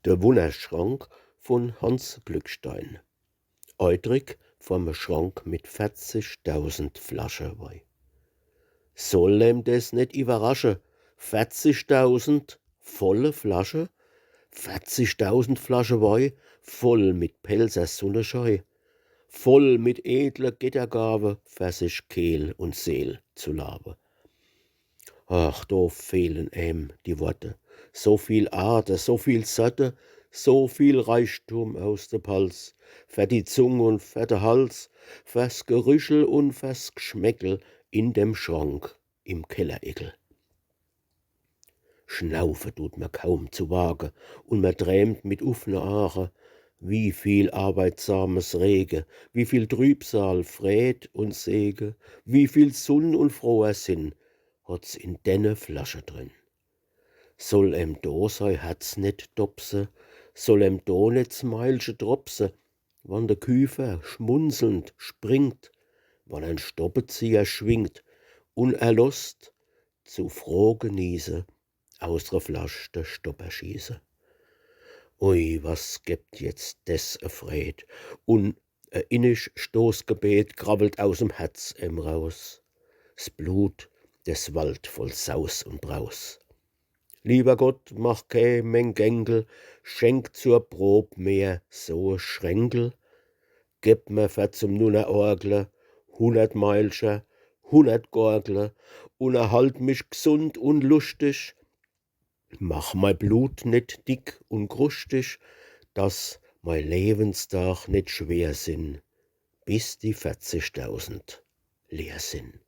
Der Wunderschrank von Hans Glückstein. Eutrig vorm Schrank mit 40.000 Flaschen Wein. Soll das nicht überrasche? 40.000 volle Flasche? 40.000 Flaschen Wein, voll mit Pelzer Sonnenschein, voll mit edler Gittergabe, für sich Kehl und Seel zu laben. Ach, da fehlen die Worte. So viel Arte, so viel Sätte, so viel Reichtum aus de Hals, für die Zung und für de Hals, fürs Gerüschel und fürs Gschmeckel in dem Schrank im Kellereckel. Schnaufe tut mir kaum zu wagen, und mir träumt mit offene Aare, wie viel arbeitsames Rege, wie viel Trübsal, Fred und Sege, wie viel Sunn und froher Sinn hat's in denne Flasche drin. Soll do sei Herz net dopse, soll do net Smeilsche dropse, wann der Küfer schmunzelnd springt, wann ein Stoppezieher schwingt und erlost zu froh genieße aus der Flasch der Stopper schieße. Ui, was gibt jetzt des Fred, und innig Stoßgebet krabbelt aus'm Herz raus. S Blut, des wallt voll Saus und Braus. Lieber Gott, mach kei Mengengel, schenk zur Prob mehr so Schränkel, gib mir für zum Nunner Orgle 100 Meilscher, 100 Gorgle, und erhalt mich gesund und lustig. Mach mein Blut net dick und krustig, dass mein Lebenstag net schwer sin, bis die 40.000 leer sin.